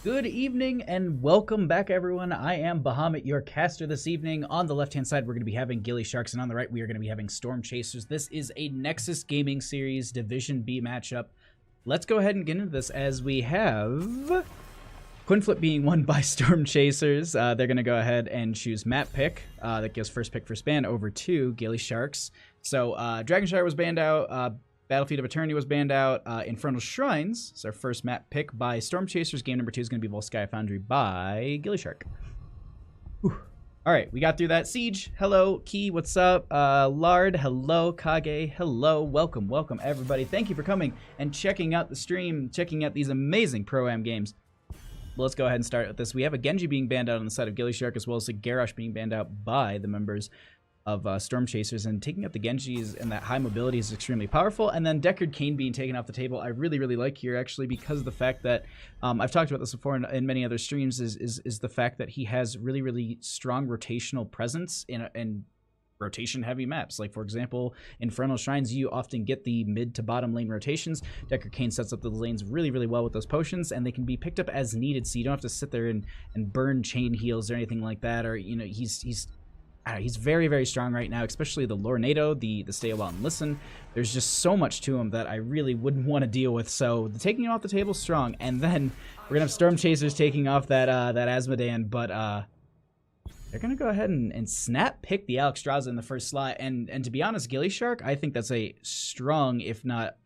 Good evening and welcome back, everyone. I am Bahamut, your caster this evening. On the left-hand side, we're going to be having gillySharks, and on the right, we are going to be having Storm Chasers. This is a Nexus Gaming Series Division B matchup. Let's go ahead and get into this as we have Coin Flip being won by Storm Chasers. They're going to go ahead and choose map pick. That gives first pick for span over to gillySharks. So Dragonshire was banned out. Battlefield of Eternity was banned out. Infernal Shrines is our first map pick by Storm Chasers. Game number 2 is going to be Volskaya Foundry by gillyShark. Alright, we got through that. Siege, hello. Key, what's up? Lard, hello. Kage, hello. Welcome, welcome, everybody. Thank you for coming and checking out the stream, checking out these amazing Pro-Am games. Well, let's go ahead and start with this. We have a Genji being banned out on the side of gillyShark, as well as a Garrosh being banned out by the members of Storm Chasers, and taking out the Genjis and that high mobility is extremely powerful. And then Deckard Cain being taken off the table, I really like here, actually, because of the fact that I've talked about this before in many other streams, is the fact that he has really strong rotational presence in rotation heavy maps. Like, for example, Infernal Shrines, you often get the mid to bottom lane rotations. Deckard Cain sets up the lanes really well with those potions, and they can be picked up as needed, so you don't have to sit there and burn chain heals or anything like that. Or, you know, he's very strong right now, especially the Lornado, the Stay a While and Listen. There's just so much to him that I really wouldn't want to deal with. So the taking him off the table is strong, and then we're gonna have Storm Chasers taking off that Asmodan, but they're gonna go ahead and snap pick the Alexstrasza in the first slot. And to be honest, gillyShark, I think that's a strong, if not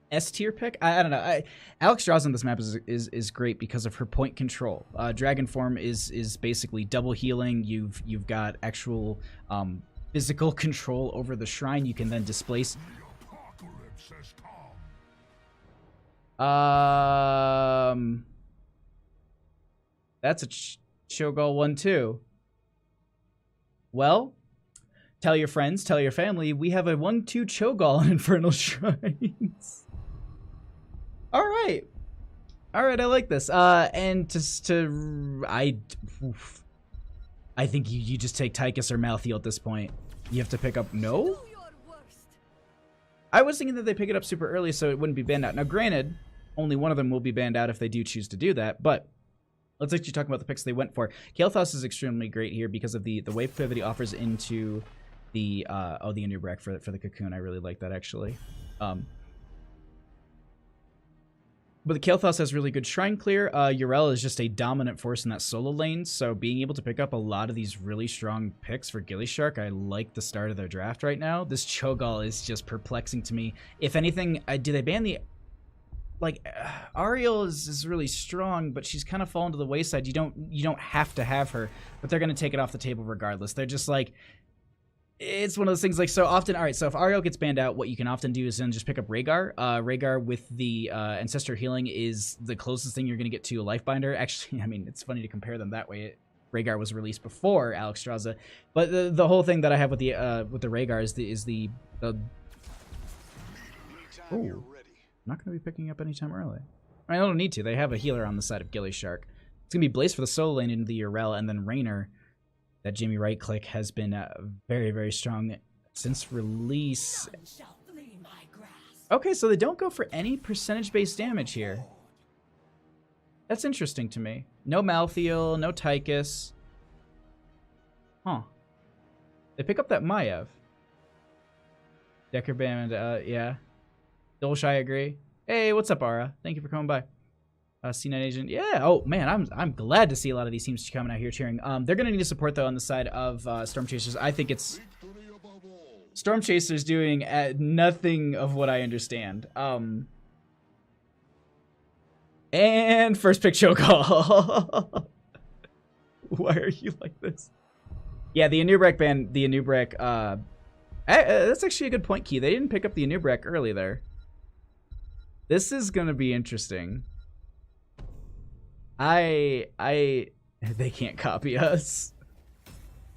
S-tier pick. I don't know. Alexstrasza on this map is great because of her point control. Dragon form is basically double healing. You've got actual physical control over the shrine. You can then displace. That's a Cho'Gall 1-2. Well, tell your friends, tell your family, we have a 1-2 Cho'Gall on Infernal Shrines. All right, I like this. And I think you just take Tychus or Malthael at this point. You have to pick up. No, I was thinking that they pick it up super early so it wouldn't be banned out. Now, granted, only one of them will be banned out if they do choose to do that. But let's actually talk about the picks they went for. Kael'thas is extremely great here because of the wave pivot he offers into the the Anub'arak for the Cocoon. I really like that, actually. But the Kael'thas has really good shrine clear. Yrel is just a dominant force in that solo lane, so being able to pick up a lot of these really strong picks for gillyShark, I like the start of their draft right now. This Cho'Gall is just perplexing to me. If anything, do they ban the... Like, Ariel is really strong, but she's kind of fallen to the wayside. You don't have to have her, but they're going to take it off the table regardless. They're just like... It's one of those things, like, so often, all right, so if Ariel gets banned out, what you can often do is then just pick up Rhaegar. Rhaegar with the Ancestor Healing is the closest thing you're going to get to a Lifebinder. Actually, I mean, it's funny to compare them that way. Rhaegar was released before Alexstrasza, but the whole thing that I have with the Rhaegar is the oh, I'm not going to be picking up anytime early. I mean, I don't need to. They have a healer on the side of gillyShark. It's going to be Blaze for the solo lane into the Yrel, and then Raynor. That Jimmy right click has been very strong since release. Okay, so they don't go for any percentage-based damage here. That's interesting to me. No Malthael, no Tychus. Huh. They pick up that Maiev. Decker Band, yeah. Dolsh, I agree. Hey, what's up, Ara? Thank you for coming by. C9 Agent, yeah. Oh man, I'm glad to see a lot of these teams coming out here cheering. They're gonna need to support though on the side of Storm Chasers. I think it's Storm Chasers doing nothing of what I understand. And first pick Cho'Gall. Why are you like this? Yeah, the Anub'arak ban. The Anub'arak. That's actually a good point, Key. They didn't pick up the Anub'arak early there. This is gonna be interesting. They can't copy us.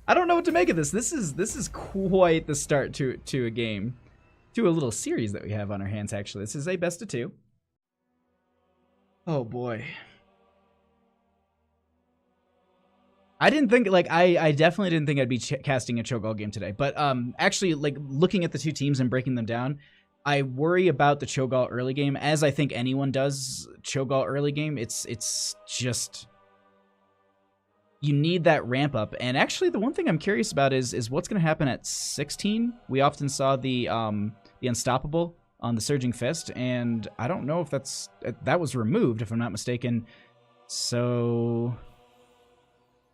I don't know what to make of this. This is quite the start to a game, to a little series that we have on our hands. Actually, this is a best of 2. Oh boy. I didn't think, like, I definitely didn't think I'd be casting a Cho'Gall game today. But actually, like, looking at the two teams and breaking them down, I worry about the Cho'Gall early game, as I think anyone does Cho'Gall early game. It's just, you need that ramp up. And actually, the one thing I'm curious about is what's going to happen at 16. We often saw the Unstoppable on the Surging Fist, and I don't know if that was removed, if I'm not mistaken. So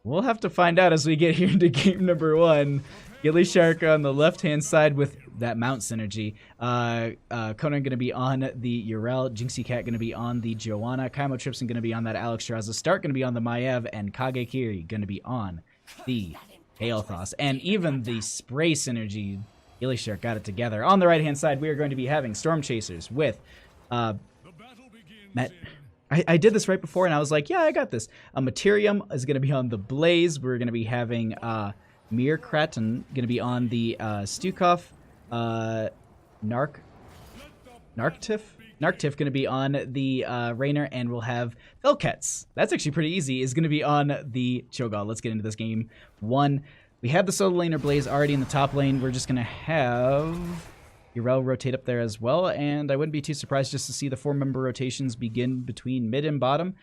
we'll have to find out as we get here into game number 1. gillyShark on the left-hand side with that mount synergy. Conan going to be on the Yrel, Jinxie Cat going to be on the Joanna, Kaimo Tripson going to be on that Alex Straza, Stark going to be on the Maiev, and Kagekiri going to be on the Kael'thas. And even the spray synergy, gillyShark got it together. On the right-hand side, we are going to be having Storm Chasers with Matt. I did this right before, and I was like, yeah, I got this. Materium is going to be on the Blaze. We're going to be having Mir Kraton going to be on the Stukov. Narktiff going to be on the Raynor, and we'll have Velkets. That's actually pretty easy. Is going to be on the Cho'Gall. Let's get into this game 1. We have the solo laner Blaze already in the top lane. We're just going to have Yrel rotate up there as well, and I wouldn't be too surprised just to see the 4-member rotations begin between mid and bottom.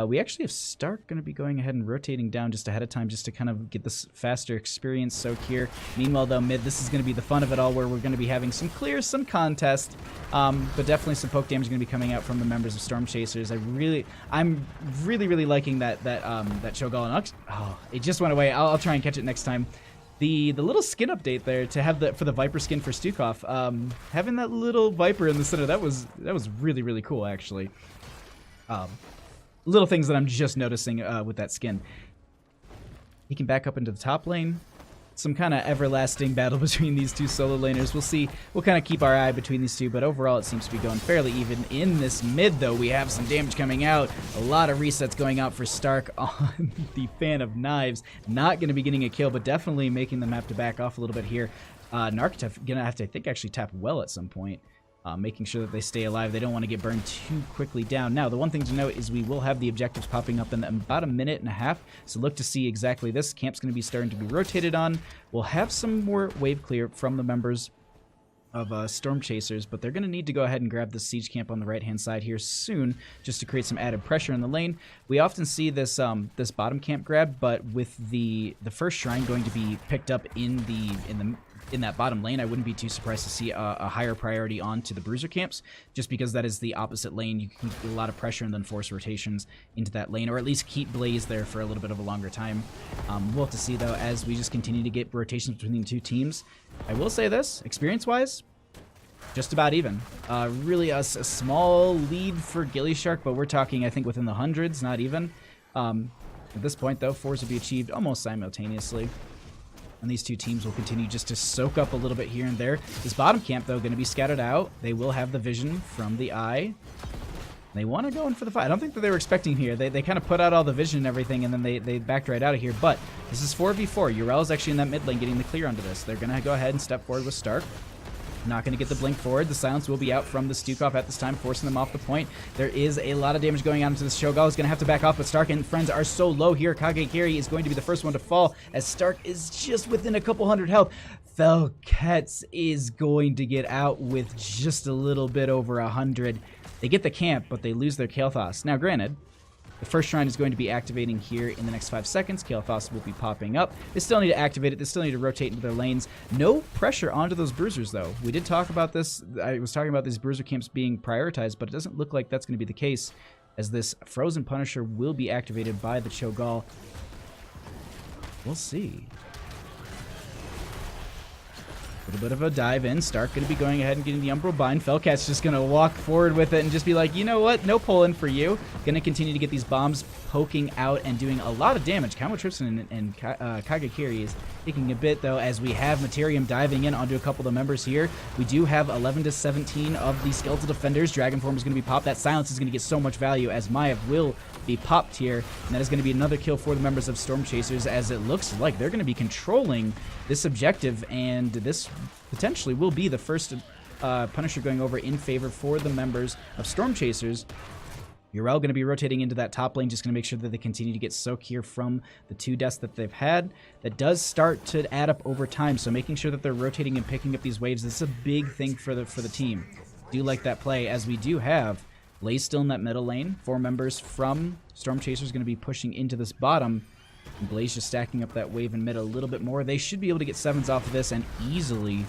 We actually have Stark going to be going ahead and rotating down just ahead of time just to kind of get this faster experience soak here. Meanwhile, though, mid, this is going to be the fun of it all, where we're going to be having some clears, some contest, but definitely some poke damage going to be coming out from the members of Storm Chasers. I'm really liking that Cho'Gall and oh, it just went away. I'll try and catch it next time. The little skin update there to have for the Viper skin for Stukov, having that little Viper in the center, that was really cool actually. Little things that I'm just noticing with that skin. He can back up into the top lane. Some kind of everlasting battle between these two solo laners. We'll see. We'll kind of keep our eye between these two, but overall it seems to be going fairly even. In this mid, though, we have some damage coming out. A lot of resets going out for Stark on the Fan of Knives. Not going to be getting a kill, but definitely making them have to back off a little bit here. Narktiff going to have to, I think, actually tap well at some point. Making sure that they stay alive. They don't want to get burned too quickly down. Now, the one thing to note is we will have the objectives popping up in about a minute and a half, so look to see exactly this. Camp's going to be starting to be rotated on. We'll have some more wave clear from the members of Storm Chasers, but they're going to need to go ahead and grab the siege camp on the right-hand side here soon, just to create some added pressure in the lane. We often see this this bottom camp grab, but with the first shrine going to be picked up in that bottom lane, I wouldn't be too surprised to see a higher priority onto the bruiser camps, just because that is the opposite lane. You can get a lot of pressure and then force rotations into that lane, or at least keep Blaze there for a little bit of a longer time. We'll have to see, though, as we just continue to get rotations between the two teams. I will say this, experience-wise, just about even. Really a small lead for gillyShark, but we're talking, I think, within the hundreds, not even. At this point, though, 4s will be achieved almost simultaneously. And these two teams will continue just to soak up a little bit here and there. This bottom camp, though, going to be scattered out. They will have the vision from the eye. They want to go in for the fight. I don't think that they were expecting here. They kind of put out all the vision and everything, and then they backed right out of here. But this is 4v4. Yrel is actually in that mid lane getting the clear onto this. They're going to go ahead and step forward with Stark. Not going to get the blink forward. The silence will be out from the Stukov at this time, forcing them off the point. There is a lot of damage going on into this Cho'Gall. Is going to have to back off, but Stark and friends are so low here. Kagekiri is going to be the first one to fall, as Stark is just within a couple hundred health. Velkets is going to get out with just a little bit over 100. They get the camp, but they lose their Kael'thas. Now, granted, the first shrine is going to be activating here in the next 5 seconds. Kael'thas will be popping up. They still need to activate it. They still need to rotate into their lanes. No pressure onto those bruisers, though. We did talk about this. I was talking about these bruiser camps being prioritized, but it doesn't look like that's going to be the case, as this Frozen Punisher will be activated by the Cho'Gall. We'll see. A little bit of a dive in. Stark going to be going ahead and getting the Umbral Bind. Velket's just going to walk forward with it and just be like, you know what? No pull-in for you. Going to continue to get these bombs poking out and doing a lot of damage. Kaimo Tripson and Kagekiri is taking a bit, though, as we have Materium diving in onto a couple of the members here. We do have 11 to 17 of the Skeletal Defenders. Dragon Form is going to be popped. That silence is going to get so much value, as Maiev will be popped here. And that is going to be another kill for the members of Storm Chasers, as it looks like they're going to be controlling this objective, and this potentially will be the first Punisher going over in favor for the members of Storm Chasers. Urel going to be rotating into that top lane, just going to make sure that they continue to get soak here from the 2 deaths that they've had. That does start to add up over time, so making sure that they're rotating and picking up these waves, this is a big thing for the team. Do like that play, as we do have Blaze still in that middle lane. 4 members from Storm Chasers going to be pushing into this bottom. And Blaze just stacking up that wave in mid a little bit more. They should be able to get 7s off of this, and easily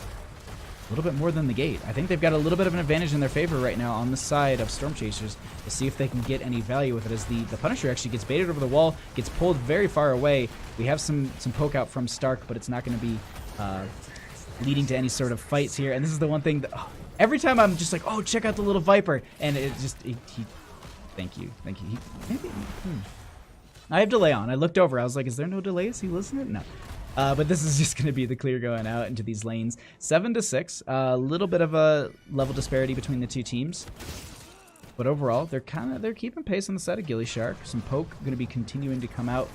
a little bit more than the gate. I think they've got a little bit of an advantage in their favor right now on the side of Storm Chasers to see if they can get any value with it, as the Punisher actually gets baited over the wall, gets pulled very far away. We have some poke out from Stark, but it's not going to be leading to any sort of fights here. And this is the one thing that every time I'm just like, oh, check out the little Viper, and it just thank you. I have delay on. I looked over. I was like, is there no delay? Is he listening? No. But this is just going to be the clear going out into these lanes. 7-6. A little bit of a level disparity between the 2 teams. But overall, they're keeping pace on the side of gillyShark. Some poke going to be continuing to come out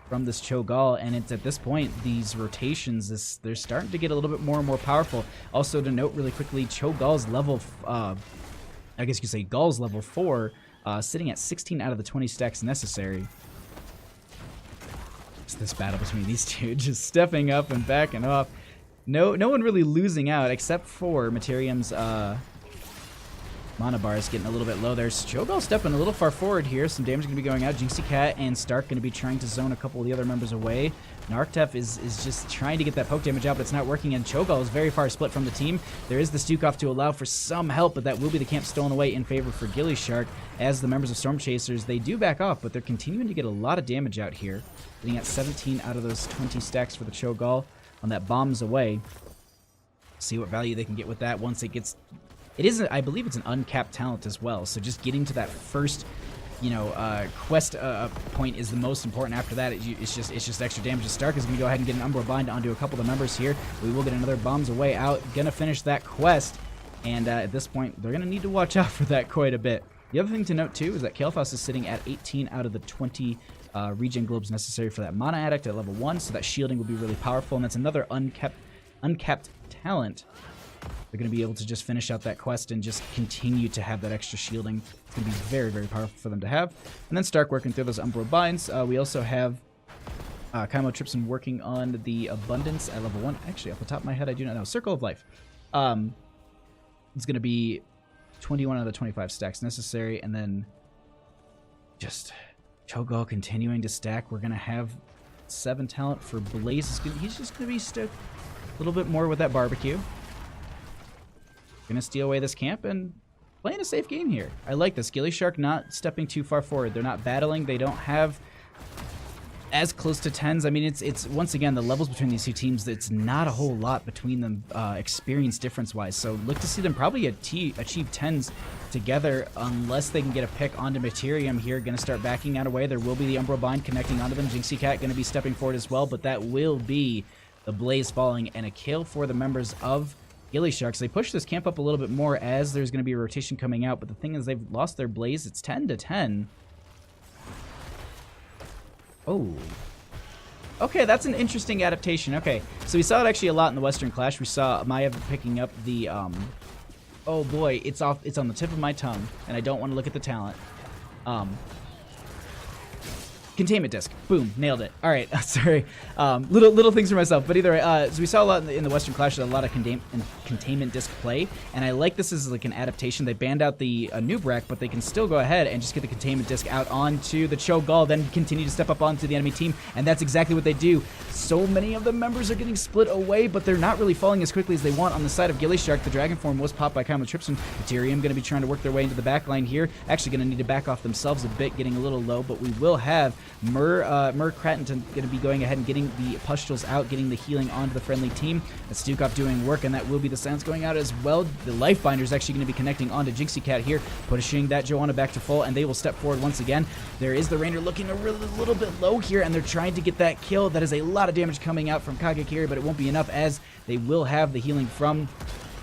from this Cho'Gall, and it's at this point, these rotations, they're starting to get a little bit more and more powerful. Also, to note really quickly, Cho'Gall's level, I guess you could say Gall's level 4, sitting at 16 out of the 20 stacks necessary. This battle between these two, just stepping up and backing off. No one really losing out except for Materium's mana bar is getting a little bit low there. Cho'Gall stepping a little far forward here. Some damage going to be going out. Jinxie Cat and Stark going to be trying to zone a couple of the other members away. Narktef is just trying to get that poke damage out, but it's not working, and Cho'Gall is very far split from the team. There is the Stukov to allow for some help, but that will be the camp stolen away in favor for gillyShark, as the members of Storm Chasers, they do back off, but they're continuing to get a lot of damage out here. Getting at 17 out of those 20 stacks for the Cho'Gall on that bombs away. See what value they can get with that once it gets... It is, I believe it's an uncapped talent as well, so just getting to that first, quest point is the most important. After that, it's just extra damage. Stark is going to go ahead and get an Umbral Bind onto a couple of the members here. We will get another bombs away out. Going to finish that quest, and at this point, they're going to need to watch out for that quite a bit. The other thing to note, too, is that Kael'thas is sitting at 18 out of the 20 regen globes necessary for that Mana Addict at level 1, so that shielding will be really powerful, and that's another uncapped talent. They're going to be able to just finish out that quest and just continue to have that extra shielding. It's going to be very, very powerful for them to have. And then Stark working through those Umbral Binds. We also have Kaimo Tripson working on the Abundance at level 1. Actually, off the top of my head, I do not know. Circle of Life. It's going to be 21 out of the 25 stacks necessary. And then just Cho'Gall continuing to stack. We're going to have 7 talent for Blaze. He's just going to be stuck a little bit more with that barbecue. Gonna steal away this camp and playing a safe game here. I like this. gillyShark not stepping too far forward. They're not battling. They don't have as close to 10s. I mean, it's once again, the levels between these 2 teams, it's not a whole lot between them experience difference-wise. So look to see them probably achieve 10s together unless they can get a pick onto Materium here. Going to start backing out away. There will be the Umbral Bind connecting onto them. Jinxie Cat going to be stepping forward as well, but that will be the Blaze falling and a kill for the members of gillySharks. They push this camp up a little bit more as there's going to be a rotation coming out, but the thing is they've lost their Blaze. It's 10-10. Oh. Okay, that's an interesting adaptation. Okay, so we saw it actually a lot in the Western Clash. We saw Maya picking up the, oh boy, it's on the tip of my tongue, and I don't want to look at the talent. Containment disc. Boom. Nailed it. All right. Sorry. Little things for myself. But either way, so we saw a lot in the Western Clash, a lot of containment disc play. And I like this as like an adaptation. They banned out the noob rack, but they can still go ahead and just get the containment disc out onto the Cho'Gall, then continue to step up onto the enemy team. And that's exactly what they do. So many of the members are getting split away, but they're not really falling as quickly as they want on the side of gillyShark. The Dragon Form was popped by Kaimo Tripson. Materium going to be trying to work their way into the back line here. Actually going to need to back off themselves a bit, getting a little low, but we will have Mur Crattenton going to be going ahead and getting the pustules out, getting the healing onto the friendly team. That's Stukov doing work, and that will be the sounds going out as well. The Life Binder is actually going to be connecting onto Jinxie Cat here, pushing that Joanna back to full, and they will step forward once again. There is the Rainer looking a little bit low here, and they're trying to get that kill. That is a lot of damage coming out from Kagekiri, but it won't be enough as they will have the healing from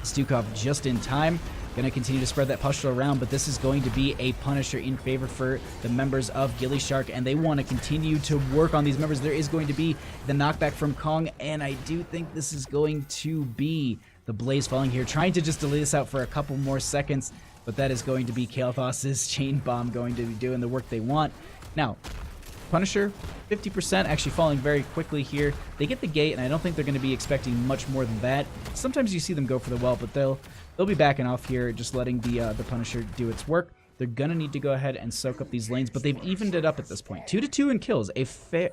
Stukov just in time. Going to continue to spread that pustule around, but this is going to be a Punisher in favor for the members of gillyShark, and they want to continue to work on these members. There is going to be the knockback from Kong, and I do think this is going to be the Blaze falling here, trying to just delay this out for a couple more seconds. But that is going to be Kael'thas's Chain Bomb going to be doing the work they want. Now, Punisher, 50%, actually falling very quickly here. They get the gate, and I don't think they're going to be expecting much more than that. Sometimes you see them go for the well, but they'll be backing off here, just letting the Punisher do its work. They're going to need to go ahead and soak up these lanes, but they've evened it up at this point. 2-2 in kills, a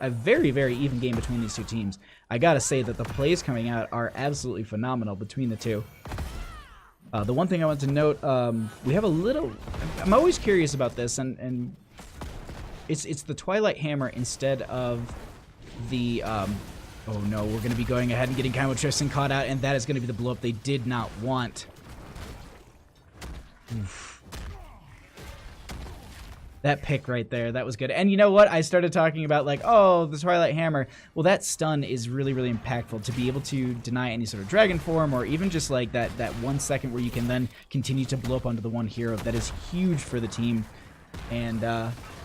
very, very even game between these two teams. I got to say that the plays coming out are absolutely phenomenal between the two. The one thing I want to note, we have a little... I'm always curious about this, and it's the Twilight Hammer instead of the... oh no, we're going to be going ahead and getting Camo Tristan caught out, and that is going to be the blow-up they did not want. Oof. That pick right there, that was good. And you know what? I started talking about like, oh, the Twilight Hammer. Well, that stun is really, really impactful to be able to deny any sort of dragon form or even just like that 1 second where you can then continue to blow up onto the one hero. That is huge for the team. And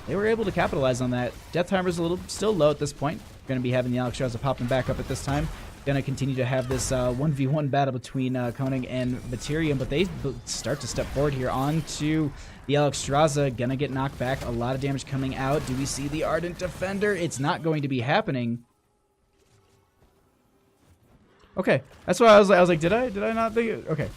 they were able to capitalize on that. Death timer's a little still low at this point. Going to be having the Alexstrasza popping back up at this time. Going to continue to have this 1v1 battle between Koning and Materium, but they start to step forward here onto the Alexstrasza. Gonna get knocked back. A lot of damage coming out. Do we see the Ardent Defender? It's not going to be happening. Okay, that's why I was like, did I not think it? Okay.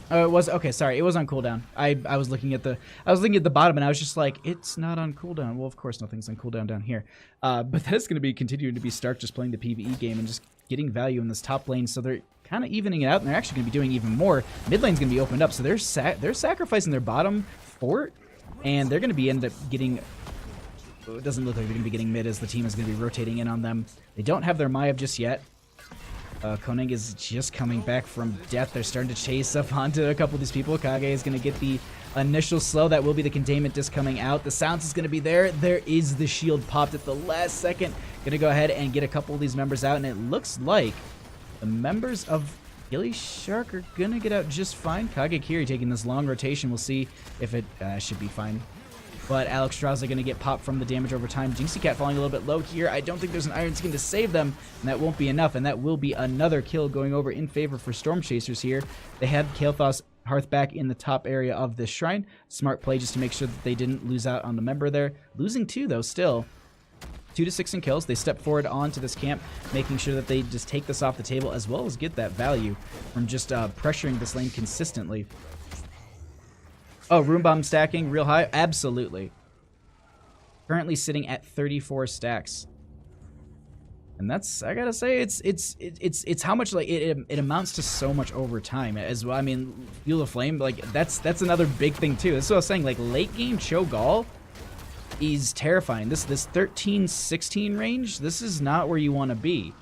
Oh, it was okay. Sorry, it was on cooldown. I was looking at the bottom, and I was just like, it's not on cooldown. Well, of course, nothing's on cooldown down here. But that's going to be continuing to be Stark just playing the PvE game and just getting value in this top lane. So they're kind of evening it out, and they're actually going to be doing even more. Mid lane's going to be opened up, so they're sacrificing their bottom fort, and they're going to be end up getting. It doesn't look like they're going to be getting mid as the team is going to be rotating in on them. They don't have their Maiev just yet. Koning is just coming back from death. They're starting to chase up onto a couple of these people. Kage is going to get the initial slow. That will be the containment disc coming out. The silence is going to be there. There is the shield popped at the last second. Going to go ahead and get a couple of these members out, and it looks like the members of gillyShark are going to get out just fine. Kagekiri taking this long rotation. We'll see if it should be fine. But Alexstrasza going to get popped from the damage over time. Jinxie Cat falling a little bit low here. I don't think there's an Iron Skin to save them, and that won't be enough. And that will be another kill going over in favor for Storm Chasers here. They had Kael'thas Hearth back in the top area of this shrine. Smart play just to make sure that they didn't lose out on the member there. Losing 2, though, still. 2-6 in kills. They step forward onto this camp, making sure that they just take this off the table, as well as get that value from just pressuring this lane consistently. Oh, Rune Bomb stacking real high? Absolutely. Currently sitting at 34 stacks. And that's, I gotta say, it's how much, like, it amounts to so much over time as well. I mean, Fuel of Flame, like, that's another big thing too. That's what I was saying, like, late game Cho'Gall is terrifying. This 13-16 range, this is not where you want to be.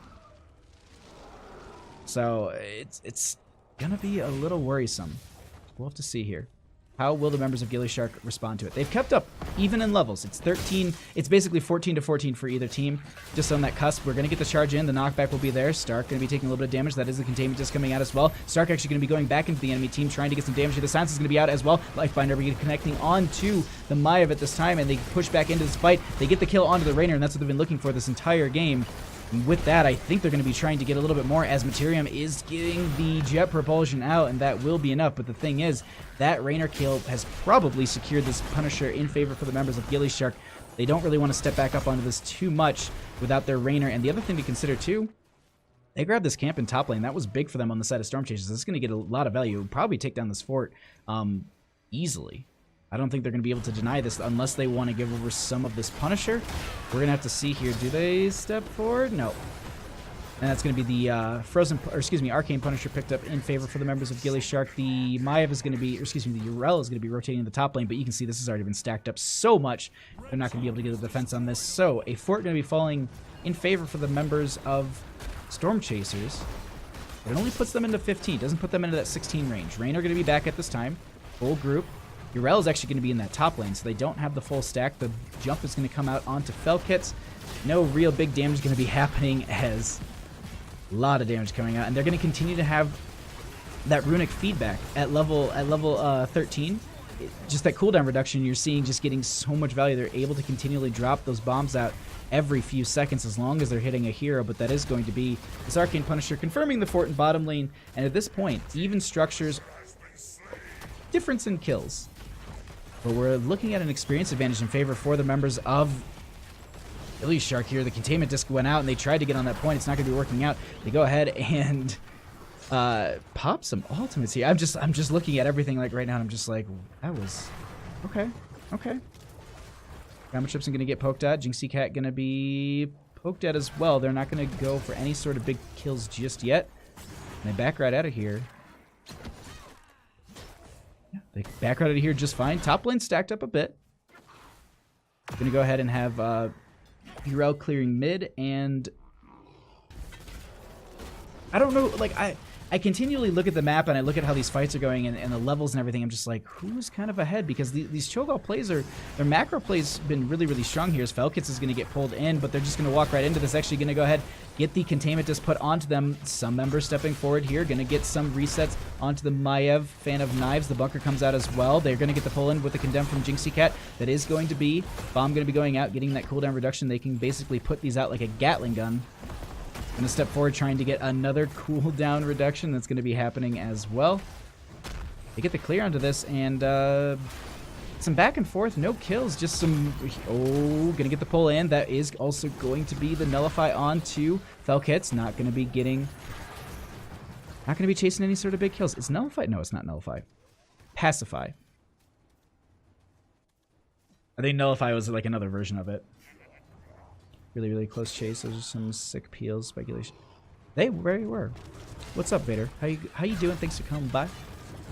So it's gonna be a little worrisome. We'll have to see here. How will the members of gillyShark respond to it? They've kept up even in levels. It's 13. It's basically 14-14 for either team. Just on that cusp, we're going to get the charge in. The knockback will be there. Stark going to be taking a little bit of damage. That is the containment just coming out as well. Stark actually going to be going back into the enemy team, trying to get some damage. The silence is going to be out as well. Lifebinder connecting onto the Maiev at this time, and they push back into this fight. They get the kill onto the Rainer, and that's what they've been looking for this entire game. And with that, I think they're going to be trying to get a little bit more, as Materium is getting the jet propulsion out, and that will be enough. But the thing is, that Rainer kill has probably secured this Punisher in favor for the members of gillyShark. They don't really want to step back up onto this too much without their Rainer. And the other thing to consider too, they grabbed this camp in top lane. That was big for them on the side of Storm Chasers. This is going to get a lot of value. It'll probably take down this fort easily. I don't think they're going to be able to deny this unless they want to give over some of this Punisher. We're going to have to see here. Do they step forward? No. And that's going to be the Arcane Punisher picked up in favor for the members of gillyShark. The Maiev is going to be, the Yrel is going to be rotating in the top lane, but you can see this has already been stacked up so much. They're not going to be able to get a defense on this. So a fort going to be falling in favor for the members of Storm Chasers. But it only puts them into 15. Doesn't put them into that 16 range. Rain are going to be back at this time. Full group. Yrel is actually going to be in that top lane, so they don't have the full stack. The jump is going to come out onto Felkits. No real big damage is going to be happening, as a lot of damage coming out, and they're going to continue to have that runic feedback at level 13. Just that cooldown reduction you're seeing, just getting so much value. They're able to continually drop those bombs out every few seconds as long as they're hitting a hero, but that is going to be this Arcane Punisher confirming the fort in bottom lane, and at this point, even structures, difference in kills. But we're looking at an experience advantage in favor for the members of gillyShark here. The containment disc went out and they tried to get on that point. It's not going to be working out. They go ahead and pop some ultimates here. I'm just looking at everything like right now and I'm just like, that was okay. Gamma Trip's going to get poked at. Jinxie Cat going to be poked at as well. They're not going to go for any sort of big kills just yet. And they back right out of here. Yeah, they back right out of here just fine. Top lane stacked up a bit. Going to go ahead and have Burel clearing mid, and I don't know, like, I continually look at the map and I look at how these fights are going and the levels and everything. I'm just like, who's kind of ahead? Because these Cho'Gall plays their macro plays been really, really strong here. As Felkits is going to get pulled in, but they're just going to walk right into this. Actually going to go ahead, get the containment disc put onto them. Some members stepping forward here, going to get some resets onto the Maiev, fan of knives. The bunker comes out as well. They're going to get the pull in with the condemn from Jinxie Cat. That is going to be bomb going to be going out, getting that cooldown reduction. They can basically put these out like a Gatling gun. Gonna step forward trying to get another cooldown reduction. That's going to be happening as well. They get the clear onto this, and some back and forth, no kills, just some... Oh, gonna get the pull in. That is also going to be the nullify onto Felkits. Not gonna be getting... Not gonna be chasing any sort of big kills. Is nullify? No, it's not nullify. Pacify. I think nullify was like another version of it. Really, really close chase. Those are some sick peels. Speculation. They were. What's up, Vader? How you doing? Thanks for coming by.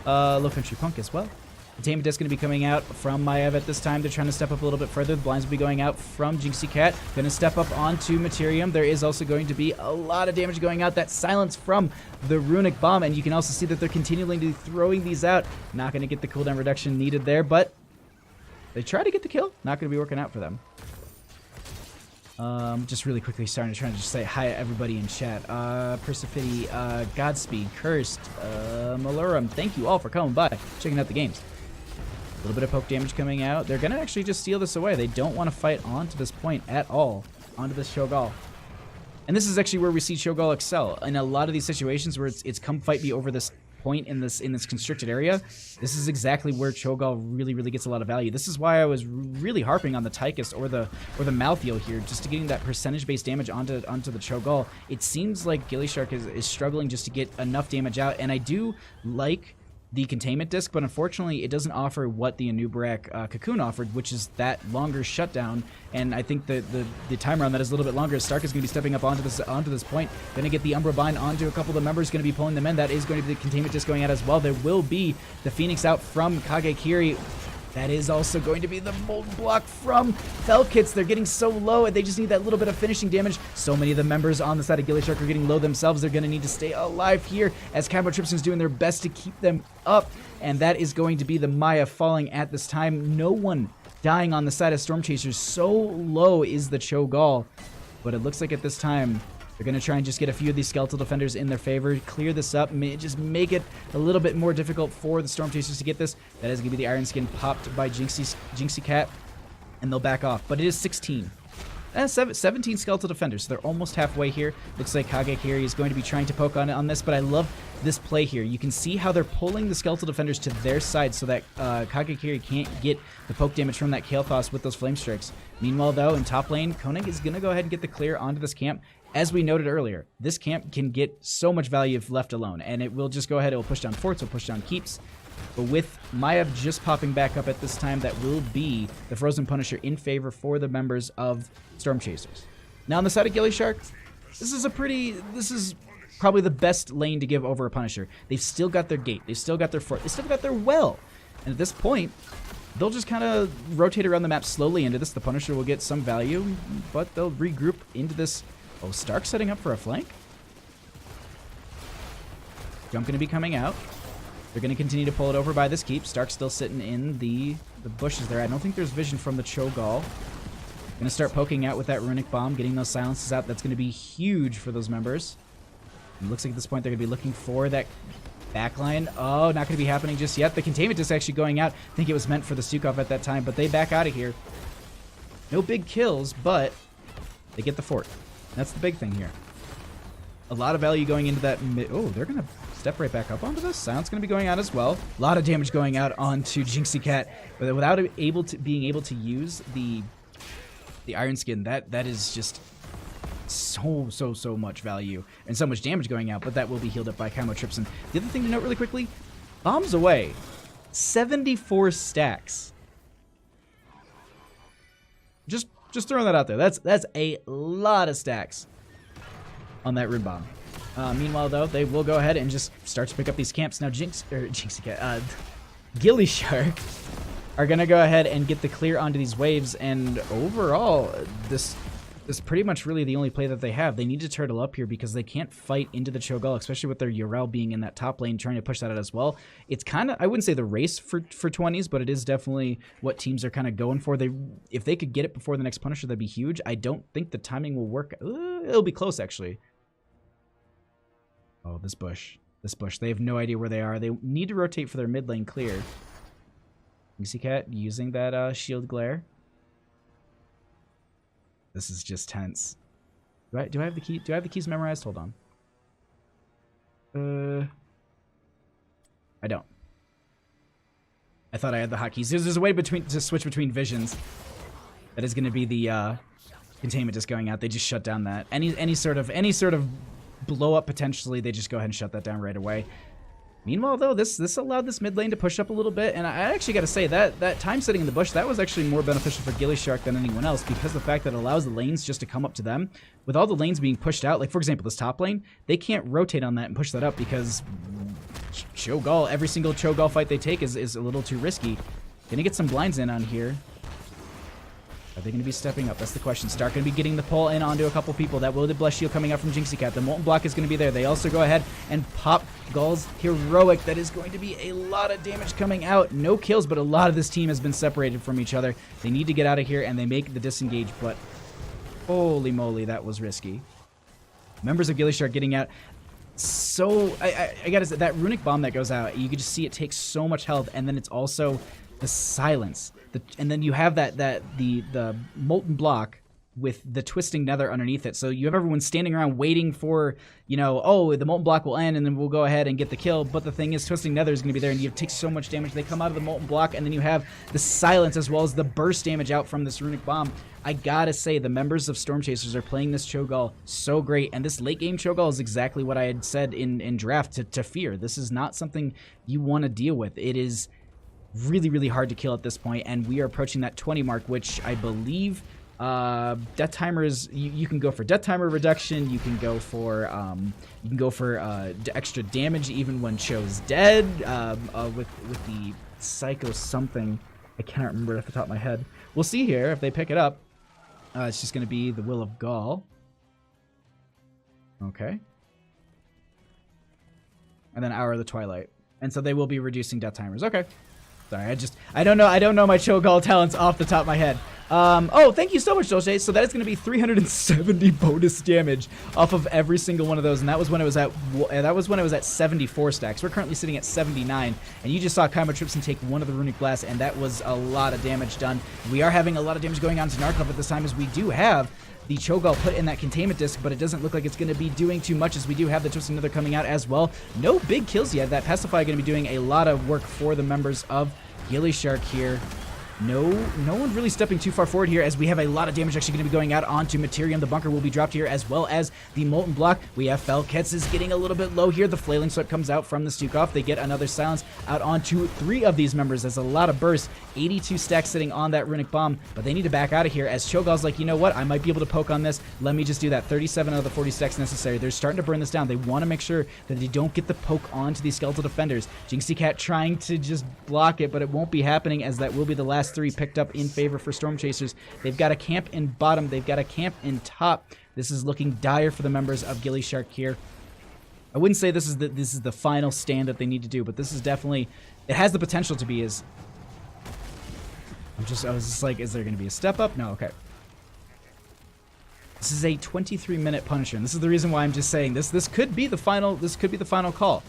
Low Country Punk as well. Containment disc going to be coming out from Maiev at this time. They're trying to step up a little bit further. The blinds will be going out from Jinxie Cat. Going to step up onto Materium. There is also going to be a lot of damage going out. That silence from the Runic Bomb, and you can also see that they're continuing to be throwing these out. Not going to get the cooldown reduction needed there, but they try to get the kill. Not going to be working out for them. Just really quickly trying to just say hi to everybody in chat. Persephone, Godspeed, Cursed, Malurum, thank you all for coming by, checking out the games. A little bit of poke damage coming out. They're gonna actually just steal this away. They don't want to fight on to this point at all, onto this Cho'Gall. And this is actually where we see Cho'Gall excel. In a lot of these situations where it's come fight me over this point in this constricted area, this is exactly where Cho'Gall really, really gets a lot of value. This is why I was really harping on the Tychus or the Malthael here, just to getting that percentage-based damage onto the Cho'Gall. It seems like gillyShark is struggling just to get enough damage out, and I do like the containment disc, but unfortunately it doesn't offer what the Anubarak Cocoon offered, which is that longer shutdown. And I think the timer on that is a little bit longer. Stark is going to be stepping up onto this point. Going to get the Umbra Bind onto a couple of the members, going to be pulling them in. That is going to be the containment disc going out as well. There will be the Phoenix out from Kagekiri. That is also going to be the mold block from Felkits. They're getting so low, and they just need that little bit of finishing damage. So many of the members on the side of gillyShark are getting low themselves. They're going to need to stay alive here as Cabo Tripson's doing their best to keep them up. And that is going to be the Maya falling at this time. No one dying on the side of Storm Chasers. So low is the Cho'Gall. But it looks like at this time, they're going to try and just get a few of these Skeletal Defenders in their favor, clear this up, just make it a little bit more difficult for the Storm Chasers to get this. That is going to be the Iron Skin popped by Jinxie Cat, and they'll back off. But it is 16. 17 Skeletal Defenders, so they're almost halfway here. Looks like Kagekiri is going to be trying to poke on this, but I love this play here. You can see how they're pulling the Skeletal Defenders to their side so that Kagekiri can't get the poke damage from that Kael'thas with those Flame Strikes. Meanwhile, though, in top lane, Koenig is going to go ahead and get the clear onto this camp. As we noted earlier, this camp can get so much value if left alone, and it will just go ahead, it will push down forts, it will push down keeps. But with Maiev just popping back up at this time, that will be the Frozen Punisher in favor for the members of Storm Chasers. Now on the side of gillyShark, this is probably the best lane to give over a Punisher. They've still got their gate, they've still got their fort, they've still got their well. And at this point, they'll just kind of rotate around the map slowly into this. The Punisher will get some value, but they'll regroup into this. Oh, Stark setting up for a flank? Jump going to be coming out. They're going to continue to pull it over by this keep. Stark's still sitting in the bushes there. I don't think there's vision from the Cho'Gall. Going to start poking out with that Runic Bomb, getting those silences out. That's going to be huge for those members. It looks like at this point they're going to be looking for that backline. Oh, not going to be happening just yet. The containment is actually going out. I think it was meant for the Stukov at that time, but they back out of here. No big kills, but They get the fort. That's the big thing here. A lot of value going into that mid. Oh, they're going to step right back up onto this. Silence going to be going out as well. A lot of damage going out onto Jinxie Cat, but without being able to use the Iron Skin, that is just so much value and so much damage going out, but that will be healed up by Chymotrypsin. The other thing to note really quickly, bombs away. 74 stacks. Just throwing that out there. That's a lot of stacks on that rune bomb. Meanwhile, though, they will go ahead and just start to pick up these camps. Now, gillyShark are going to go ahead and get the clear onto these waves, and overall, this is pretty much really the only play that they have. They need to turtle up here because they can't fight into the Cho'Gall, especially with their Yrel being in that top lane trying to push that out as well. It's kind of, I wouldn't say the race for 20s, but it is definitely what teams are kind of going for. If they could get it before the next Punisher, that'd be huge. I don't think the timing will work. It'll be close, actually. Oh, this bush. They have no idea where they are. They need to rotate for their mid lane clear. Jinxie Cat using that shield glare. This is just tense. Do I have the key? Do I have the keys memorized? Hold on. I don't. I thought I had the hotkeys. There's a way to switch between visions. That is going to be the containment just going out. They just shut down that any sort of blow up potentially. They just go ahead and shut that down right away. Meanwhile, though, this allowed this mid lane to push up a little bit, and I actually got to say that time setting in the bush, that was actually more beneficial for gillyShark than anyone else, because the fact that it allows the lanes just to come up to them. With all the lanes being pushed out, like for example this top lane, they can't rotate on that and push that up because Cho'Gall, every single Cho'Gall fight they take is a little too risky. Gonna get some blinds in on here. Are they going to be stepping up? That's the question. Stark going to be getting the pull in onto a couple people. That Will the Bless Shield coming out from Jinxie Cat. The Molten Block is going to be there. They also go ahead and pop Gall's Heroic. That is going to be a lot of damage coming out. No kills, but a lot of this team has been separated from each other. They need to get out of here, and they make the disengage, but holy moly, that was risky. Members of gillyShark getting out. So, I gotta say, that Runic Bomb that goes out, you can just see it takes so much health, and then it's also the silence. And then you have the Molten Block with the Twisting Nether underneath it. So you have everyone standing around waiting for, you know, oh, the Molten Block will end and then we'll go ahead and get the kill. But the thing is, Twisting Nether is going to be there and you take so much damage. They come out of the Molten Block and then you have the silence as well as the burst damage out from this Runic Bomb. I gotta say, the members of Storm Chasers are playing this Cho'Gall so great. And this late game Cho'Gall is exactly what I had said in draft to fear. This is not something you want to deal with. It is really, really hard to kill at this point, and we are approaching that 20 mark, which I believe death timers, you can go for death timer reduction, you can go for extra damage even when Cho's dead, with the Psycho something. I can't remember off the top of my head. We'll see here if they pick it up. It's just going to be the Will of Gall. Okay. And then Hour of the Twilight. And so they will be reducing death timers. Okay. Sorry, I don't know my Cho'Gall talents off the top of my head. Oh, thank you so much, Dolce. So that is going to be 370 bonus damage off of every single one of those, and that was when it was at 74 stacks. We're currently sitting at 79, and you just saw Chymotrypsin take one of the Runic Blasts, and that was a lot of damage done. We are having a lot of damage going on to Narkov at this time, as we do have the Cho'Gall put in that containment disc, but it doesn't look like it's going to be doing too much, as we do have the Twisting Nether coming out as well. No big kills yet. That Pacify going to be doing a lot of work for the members of gillyShark here. No one really stepping too far forward here, as we have a lot of damage actually going to be going out onto Materium. The bunker will be dropped here, as well as the Molten Block. We have Felketz is getting a little bit low here. The Flailing Sweat comes out from the Stukov. They get another silence out onto 3 of these members. That's a lot of burst. 82 stacks sitting on that Runic Bomb, but they need to back out of here, as Cho'Gall's like, you know what, I might be able to poke on this. Let me just do that. 37 out of the 40 stacks necessary. They're starting to burn this down. They want to make sure that they don't get the poke onto these skeletal defenders. Jinxie Cat trying to just block it, but it won't be happening, as that will be the last 3 picked up in favor for Storm Chasers. They've got a camp in bottom. They've got a camp in top. This is looking dire for the members of gillyShark here. I wouldn't say this is the final stand that they need to do, but this is definitely, it has the potential to be. I was just like, is there going to be a step up? No, okay. This is a 23-minute Punisher, and this is the reason why I'm just saying this. This could be the final. This could be the final call.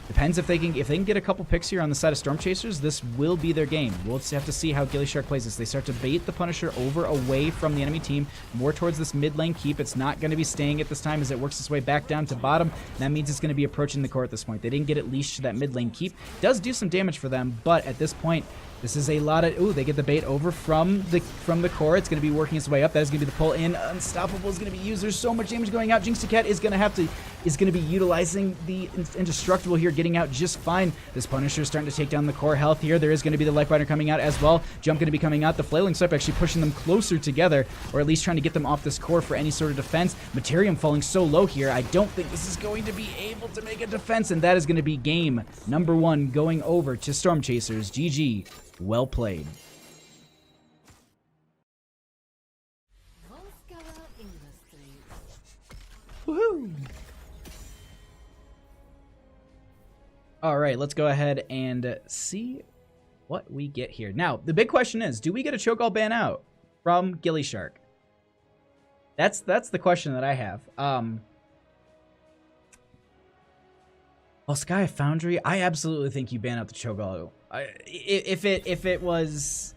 Depends if they can get a couple picks here on the side of Storm Chasers, this will be their game. We'll just have to see how gillyShark plays this. They start to bait the Punisher away from the enemy team, more towards this mid lane keep. It's not going to be staying at this time as it works its way back down to bottom. That means it's going to be approaching the core at this point. They didn't get it leashed to that mid lane keep. Does do some damage for them, but at this point, this is a lot of... Ooh, they get the bait over from the core. It's going to be working its way up. That is going to be the pull in. Unstoppable is going to be used. There's so much damage going out. Jinxie Cat is going to be utilizing the Indestructible here, getting out just fine. This Punisher is starting to take down the core health here. There is going to be the Lifebinder coming out as well. Jump going to be coming out. The Flailing Swipe actually pushing them closer together, or at least trying to get them off this core for any sort of defense. Materium falling so low here. I don't think this is going to be able to make a defense, and that is going to be game number 1 going over to Storm Chasers. GG. Well played. Woohoo! All right, let's go ahead and see what we get here. Now, the big question is, do we get a Chokeall ban out from gillyShark? That's the question that I have. Sky Foundry, I absolutely think you ban out the Chokeall. If it was,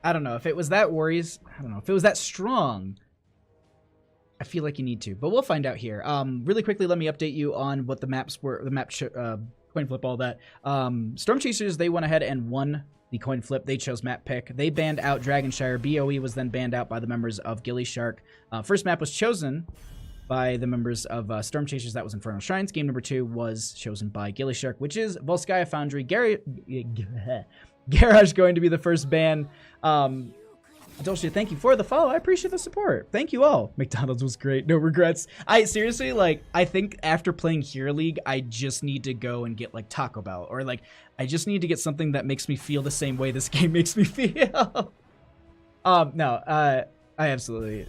I don't know, if it was that worries, I don't know, if it was that strong, I feel like you need to, but we'll find out here. Really quickly, let me update you on what the maps were, coin flip, all that. Storm Chasers, they went ahead and won the coin flip. They chose map pick. They banned out Dragonshire. BOE was then banned out by the members of gillyShark. First map was chosen by the members of Storm Chasers. That was Infernal Shrines. Game number 2 was chosen by gillyShark, which is Volskaya Foundry. Garage going to be the first ban. Dolce, thank you for the follow. I appreciate the support. Thank you all. McDonald's was great. No regrets. I seriously, like, I think after playing Hero League, I just need to go and get, like, Taco Bell. Or, like, I just need to get something that makes me feel the same way this game makes me feel. I absolutely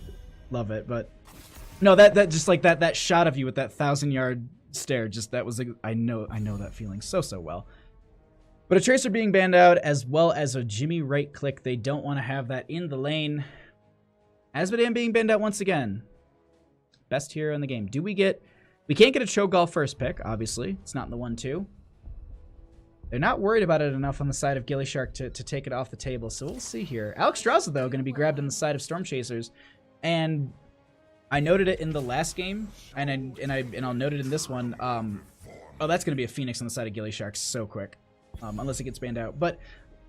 love it, but... No, that just like that shot of you with that 1,000-yard stare, just that was I know that feeling so well. But a Tracer being banned out, as well as a Jimmy right click, they don't want to have that in the lane. Asmodean being banned out once again. Best hero in the game. We can't get a Chokeall first pick, obviously. It's not in the 1-2. They're not worried about it enough on the side of gillyShark to take it off the table, so we'll see here. Alexstrasza, though, going to be grabbed on the side of Storm Chasers, and I noted it in the last game, and I'll note it in this one. Oh, that's going to be a Phoenix on the side of gillyShark so quick, unless it gets banned out. But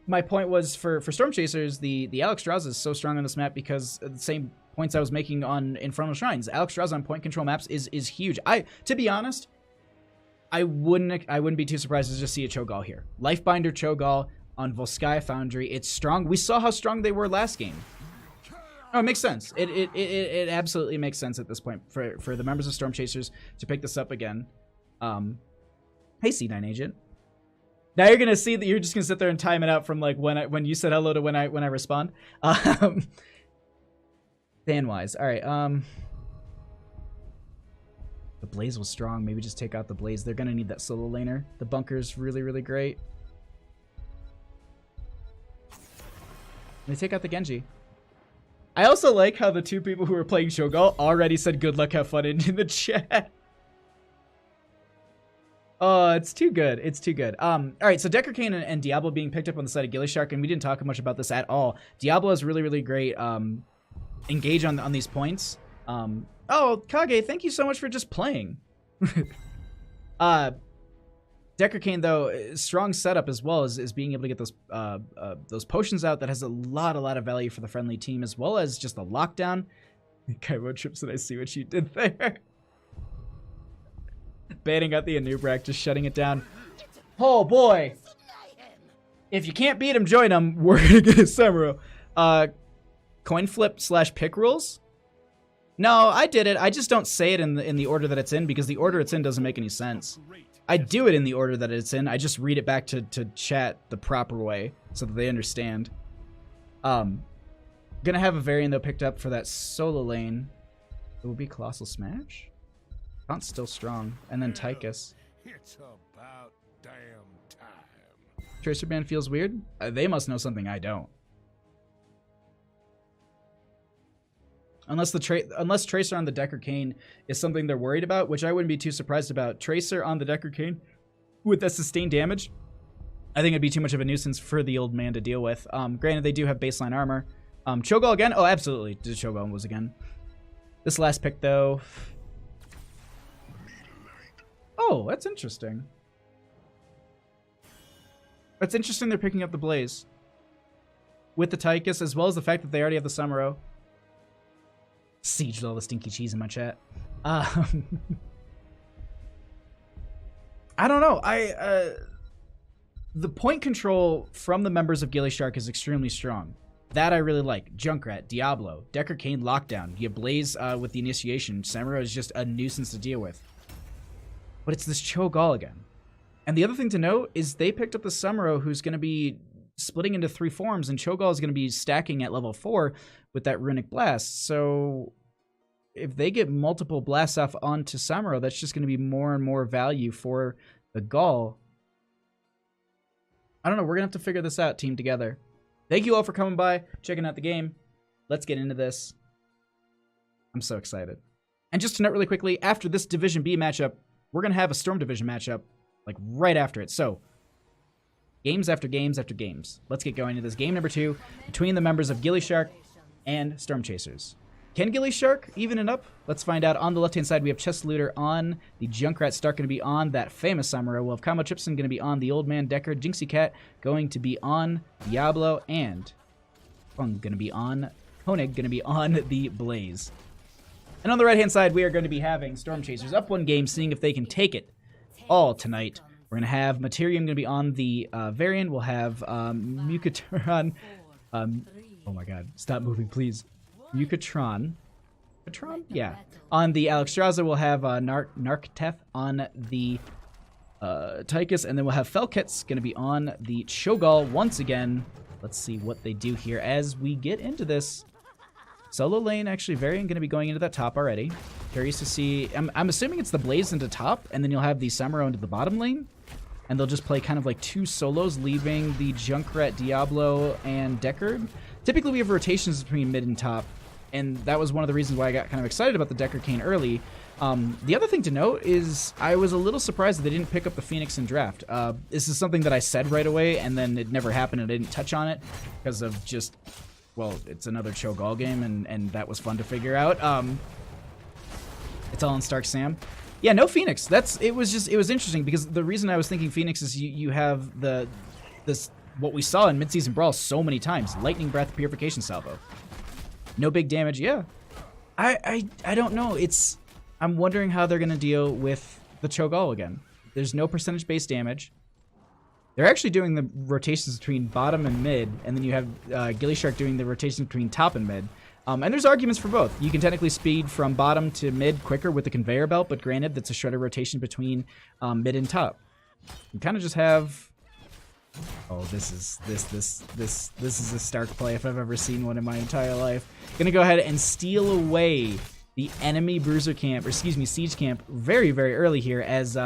my point was, for Storm Chasers, the Alexstrasza is so strong on this map because of the same points I was making on Infernal Shrines. Alexstrasza on point control maps is huge. To be honest, I wouldn't be too surprised to just see a Chokeall here. Lifebinder Chokeall on Volskaya Foundry. It's strong. We saw how strong they were last game. Oh, it makes sense. It absolutely makes sense at this point for the members of Storm Chasers to pick this up again. Hey, C9 Agent. Now you're gonna see that you're just gonna sit there and time it out from like when you said hello to when I respond. Fan wise, all right. The Blaze was strong. Maybe just take out the Blaze. They're gonna need that solo laner. The bunker's really great. They take out the Genji. I also like how the two people who were playing Chokeall already said good luck, have fun in the chat. Oh, it's too good. It's too good. All right, so Decker Kane and Diablo being picked up on the side of gillyShark, and we didn't talk much about this at all. Diablo is really great engage on these points. Oh, Kage, thank you so much for just playing. Decker Kane, though, strong setup as well as being able to get those potions out. That has a lot of value for the friendly team, as well as just a lockdown. Kaibo trips, and I see what you did there. Banning out the Anubrak, just shutting it down. Oh boy! If you can't beat him, join him. We're gonna get a Samuro. Coin flip / pick rules. No, I did it. I just don't say it in the order that it's in, because the order it's in doesn't make any sense. I do it in the order that it's in. I just read it back to chat the proper way so that they understand. Gonna have a variant though picked up for that solo lane. It will be Colossal Smash. Taunt's still strong, and then Tychus. It's about damn time. Tracer ban feels weird. They must know something I don't. Unless Tracer on the Decker Kane is something they're worried about, which I wouldn't be too surprised about. Tracer on the Decker Kane with the sustained damage, I think it'd be too much of a nuisance for the old man to deal with. Granted, they do have baseline armor. Cho'Gall again? Oh, absolutely. The Cho'Gall was again. This last pick, though. Oh, that's interesting. That's interesting they're picking up the Blaze. With the Tychus, as well as the fact that they already have the Summero. Siege with all the stinky cheese in my chat. I don't know. The point control from the members of gillyShark is extremely strong. That I really like. Junkrat, Diablo, Decker Kane, Lockdown. You Blaze with the initiation. Summero is just a nuisance to deal with. But it's this Cho'Gall again. And the other thing to note is they picked up the Summero, who's going to be splitting into 3 forms, and Cho'Gall is going to be stacking at level 4 with that Runic Blast. So if they get multiple blasts off onto Summero, that's just going to be more and more value for the Gall. I don't know. We're going to have to figure this out, team, together. Thank you all for coming by, checking out the game. Let's get into this. I'm so excited. And just to note really quickly, after this Division B matchup, we're going to have a Storm Division matchup, like right after it. So, games after games after games. Let's get going into this. Game number 2 between the members of gillyShark and Storm Chasers. Can gillyShark even it up? Let's find out. On the left-hand side, we have Chest Looter on the Junkrat Stark, going to be on that famous Summero. We'll have Combo Chipson going to be on the Old Man Decker. Jinxie Cat going to be on Diablo. And Fung going to be on Honig, going to be on the Blaze. And on the right-hand side, we are going to be having Storm Chasers up 1 game, seeing if they can take it all tonight. We're going to have Materium going to be on the Varian. We'll have Mukatron. Oh my god, stop moving, please. Mukatron. Mukatron? Yeah. On the Alexstrasza, we'll have Narkteth on the Tychus, and then we'll have Felkets going to be on the Cho'Gall once again. Let's see what they do here as we get into this. Solo lane, actually, Varian going to be going into that top already. Curious to see. I'm assuming it's the Blaze into top, and then you'll have the Summero into the bottom lane. And they'll just play kind of like 2 solos, leaving the Junkrat, Diablo, and Deckard. Typically, we have rotations between mid and top, and that was one of the reasons why I got kind of excited about the Decker Kane early. The other thing to note is I was a little surprised that they didn't pick up the Phoenix in draft. This is something that I said right away, and then it never happened, and I didn't touch on it because of just, well, it's another Cho'Gall game, and that was fun to figure out. It's all in Stark Sam. Yeah, no Phoenix. It was interesting because the reason I was thinking Phoenix is you have what we saw in Midseason Brawl so many times. Lightning Breath, Purification Salvo. No big damage, yeah. I don't know. I'm wondering how they're gonna deal with the Cho'Gall again. There's no percentage-based damage. They're actually doing the rotations between bottom and mid, and then you have gillyShark doing the rotations between top and mid. And there's arguments for both. You can technically speed from bottom to mid quicker with the conveyor belt, but granted, that's a shredder rotation between mid and top. You kind of just have. Oh, this is a Stark play if I've ever seen one in my entire life. Gonna go ahead and steal away the enemy bruiser camp, or excuse me, siege camp, very, very early here. As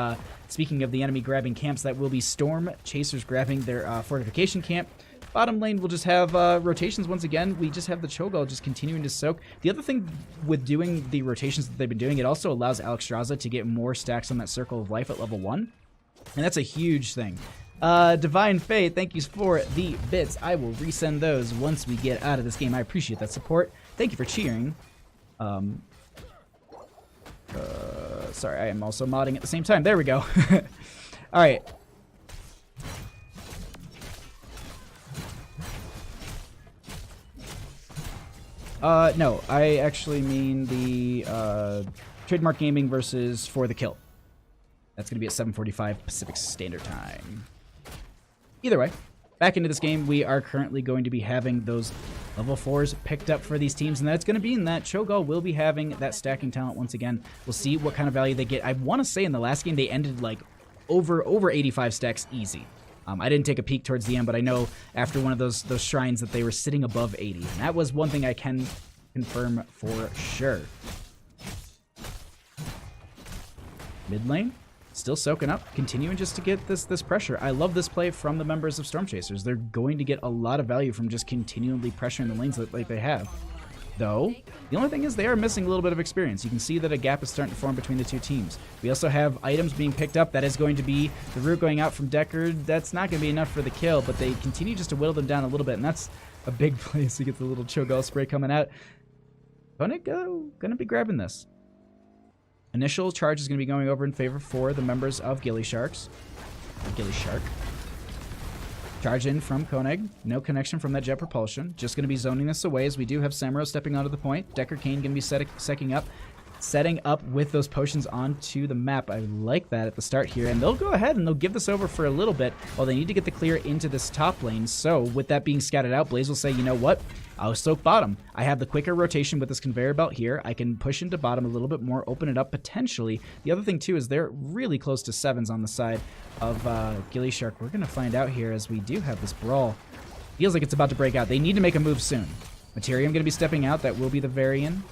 speaking of the enemy grabbing camps, that will be Storm Chasers grabbing their fortification camp. Bottom lane, we'll just have rotations once again. We just have the Cho'Gall just continuing to soak. The other thing with doing the rotations that they've been doing, it also allows Alexstrasza to get more stacks on that Circle of Life at level 1. And that's a huge thing. Divine Faith, thank you for the bits. I will resend those once we get out of this game. I appreciate that support. Thank you for cheering. Sorry, I am also modding at the same time. There we go. All right. No, I actually mean the Trademark Gaming versus For the Kill. That's going to be at 7:45 Pacific Standard Time. Either way, back into this game, we are currently going to be having those level 4s picked up for these teams, and that's going to be in that Cho'Gall will be having that stacking talent once again. We'll see what kind of value they get. I want to say in the last game, they ended like over 85 stacks easy. I didn't take a peek towards the end, but I know after one of those shrines that they were sitting above 80. And that was one thing I can confirm for sure. Mid lane, still soaking up, continuing just to get this pressure. I love this play from the members of Storm Chasers. They're going to get a lot of value from just continually pressuring the lanes like they have. though. The only thing is they are missing a little bit of experience. You can see that a gap is starting to form between the two teams. We also have items being picked up. That is going to be the root going out from Decker. That's not going to be enough for the kill, but they continue just to whittle them down a little bit, and that's a big play. So you get the little Cho'Gall spray coming out. Gonna be grabbing this. Initial charge is going to be going over in favor for the members of gillyShark. Charge in from Koenig. No connection from that jet propulsion. Just going to be zoning this away as we do have Samuro stepping onto the point. Decker Kane going to be setting up with those potions onto the map. I like that at the start here. And they'll go ahead and they'll give this over for a little bit while they need to get the clear into this top lane. So with that being scattered out, Blaze will say, you know what? I'll soak bottom. I have the quicker rotation with this conveyor belt here. I can push into bottom a little bit more, open it up potentially. The other thing too is they're really close to 7s on the side of gillyShark. We're going to find out here as we do have this brawl. Feels like it's about to break out. They need to make a move soon. Materium going to be stepping out. That will be the Varian.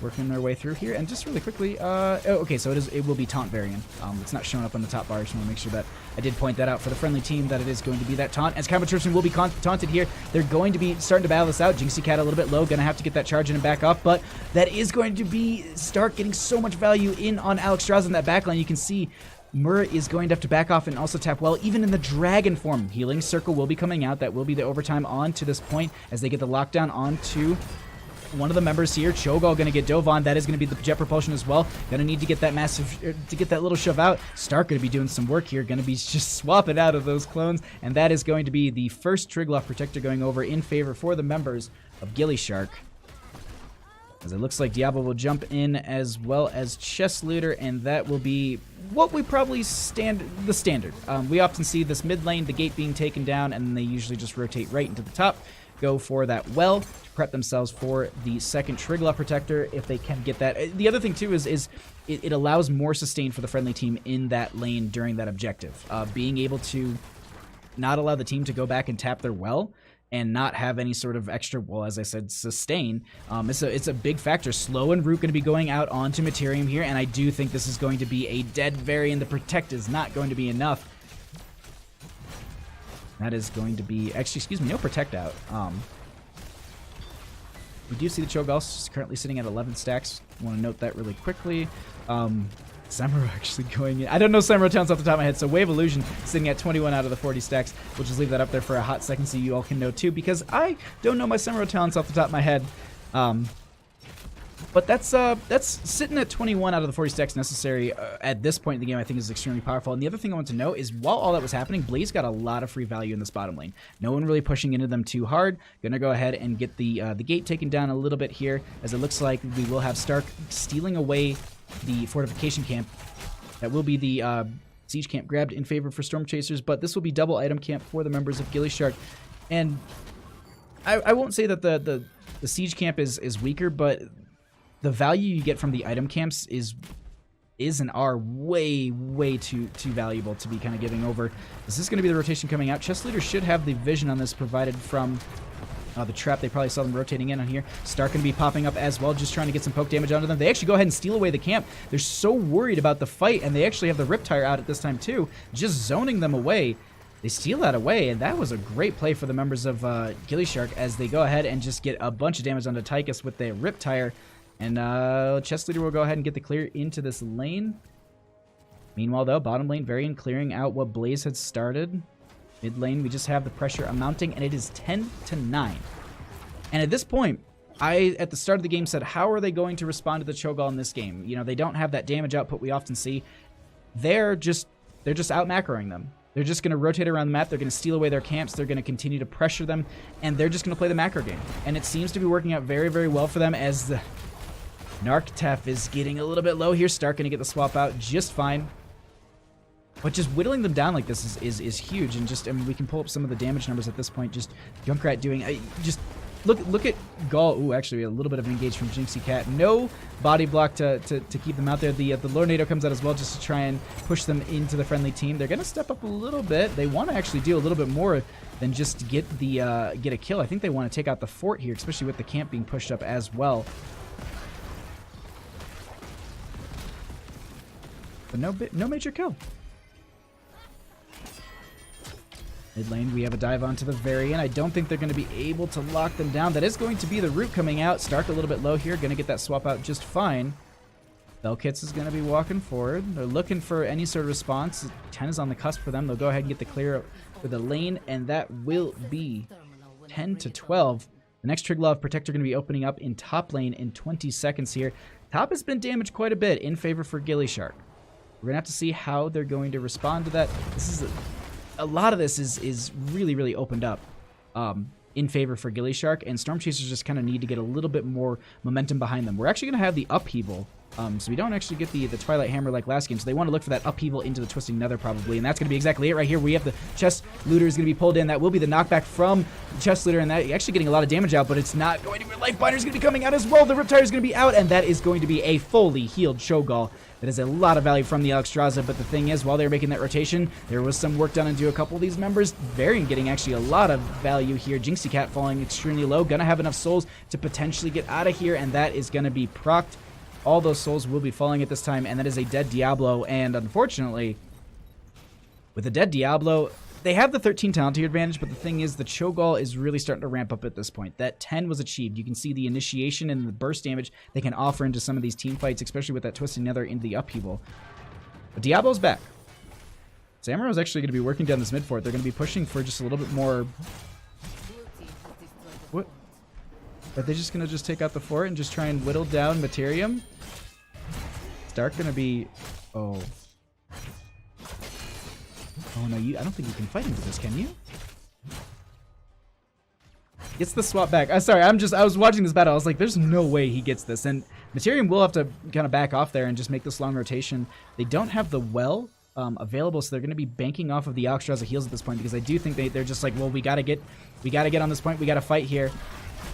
Working their way through here, and just really quickly, okay, so it will be taunt Varian. It's not showing up on the top bar. I just want to make sure that I did point that out for the friendly team, that it is going to be that taunt. As Countertrusion will be taunted here, they're going to be starting to battle this out. Jinxie Cat a little bit low, gonna have to get that charge in and back off, but that is going to be Stark getting so much value in on Alex Strauss in that backline. You can see Mur is going to have to back off and also tap well, even in the dragon form. Healing Circle will be coming out. That will be the overtime on to this point as they get the lockdown onto one of the members here. Cho'Gall going to get dove on. That is going to be the jet propulsion as well. Going to need to get that that little shove out. Stark going to be doing some work here. Going to be just swapping out of those clones. And that is going to be the first Triglav Protector going over in favor for the members of gillyShark. As it looks like Diablo will jump in as well as Chest Looter, and that will be what we probably the standard. We often see this mid lane, the gate being taken down, and then they usually just rotate right into the top. Go for that well to prep themselves for the second Triglav Protector if they can get that. The other thing too is it allows more sustain for the friendly team in that lane during that objective. Being able to not allow the team to go back and tap their well and not have any sort of extra, well, as I said, sustain. It's a big factor. Slow and Root going to be going out onto Materium here, and I do think this is going to be a dead Varian. The Protect is not going to be enough. That is going to be, actually, excuse me, no Protect out. We do see the Cho'Gall currently sitting at 11 stacks. I want to note that really quickly. Samuro actually going in. I don't know Samuro talents off the top of my head, so Wave Illusion sitting at 21 out of the 40 stacks. We'll just leave that up there for a hot second so you all can know too, because I don't know my Samuro talents off the top of my head. But that's sitting at 21 out of the 40 stacks necessary at this point in the game. I think is extremely powerful. And the other thing I want to note is while all that was happening, Blaze got a lot of free value in this bottom lane. No one really pushing into them too hard. Gonna go ahead and get the gate taken down a little bit here, as it looks like we will have Stark stealing away the fortification camp. That will be the siege camp grabbed in favor for Storm Chasers, but this will be double item camp for the members of gillyShark. And I won't say that the siege camp is weaker, but the value you get from the item camps is and are way too valuable to be kind of giving over. This is going to be the rotation coming out. Chest Leader should have the vision on this provided from the trap. They probably saw them rotating in on here. Stark going to be popping up as well, just trying to get some poke damage onto them. They actually go ahead and steal away the camp. They're so worried about the fight, and they actually have the Riptire out at this time too, just zoning them away. They steal that away, and that was a great play for the members of gillyShark as they go ahead and just get a bunch of damage onto Tychus with the Riptire. And Chest Leader will go ahead and get the clear into this lane. Meanwhile, though, bottom lane, Varian clearing out what Blaze had started. Mid lane, we just have the pressure mounting, and it is 10-9. And at this point, I, at the start of the game, said, how are they going to respond to the Cho'Gall in this game? You know, they don't have that damage output we often see. They're just out macroing them. They're just going to rotate around the map. They're going to steal away their camps. They're going to continue to pressure them, and they're just going to play the macro game. And it seems to be working out very well for them as the Narktef is getting a little bit low here. Stark going to get the swap out just fine. But just whittling them down like this is huge. And just, I mean, we can pull up some of the damage numbers at this point. Just Junkrat doing, just look at Gall. Ooh, actually a little bit of an engage from Jinxie Cat. No body block to keep them out there. The Lornado comes out as well just to try and push them into the friendly team. They're going to step up a little bit. They want to actually do a little bit more than just get a kill. I think they want to take out the fort here, especially with the camp being pushed up as well. But no major kill. Mid lane, we have a dive onto the Varian. I don't think they're going to be able to lock them down. That is going to be the root coming out. Stark a little bit low here. Going to get that swap out just fine. Belkits is going to be walking forward. They're looking for any sort of response. 10 is on the cusp for them. They'll go ahead and get the clear for the lane, and that will be 10 to 12. The next Triglav Protector going to be opening up in top lane in 20 seconds here. Top has been damaged quite a bit in favor for gillyShark. We're going to have to see how they're going to respond to that. This is a lot of this is really opened up in favor for gillyShark, and Storm Chasers just kind of need to get a little bit more momentum behind them. We're actually going to have the upheaval, so we don't actually get the Twilight Hammer like last game, so they want to look for that upheaval into the Twisting Nether probably, and that's going to be exactly it right here. We have the Chest Looter is going to be pulled in. That will be the knockback from the Chest Looter, and that actually getting a lot of damage out, but it's not going to be. Lifebinder is going to be coming out as well. The Riptide is going to be out, and that is going to be a fully healed Cho'Gall. That is a lot of value from the Alexstrasza, but the thing is, while they were making that rotation, there was some work done into a couple of these members. Varian getting actually a lot of value here. Jinxie Cat falling extremely low. Gonna have enough souls to potentially get out of here, and that is gonna be procced. All those souls will be falling at this time, and that is a dead Diablo, and unfortunately, with a dead Diablo, they have the 13 talent tier advantage, but the thing is, the Cho'Gall is really starting to ramp up at this point. That 10 was achieved. You can see the initiation and the burst damage they can offer into some of these team fights, especially with that Twisting Nether into the upheaval. But Diablo's back. Samurai is actually going to be working down this mid fort. They're going to be pushing for just a little bit more. What? Are they just going to just take out the fort and just try and whittle down Materium? Stark going to be... Oh. Oh no, I don't think you can fight into this, can you? Gets the swap back. Sorry, I was watching this battle. I was like, there's no way he gets this. And Materium will have to kind of back off there and just make this long rotation. They don't have the well available, so they're going to be banking off of the Alexstrasza heals at this point, because I do think they're just like, well, we gotta get on this point. We gotta fight here.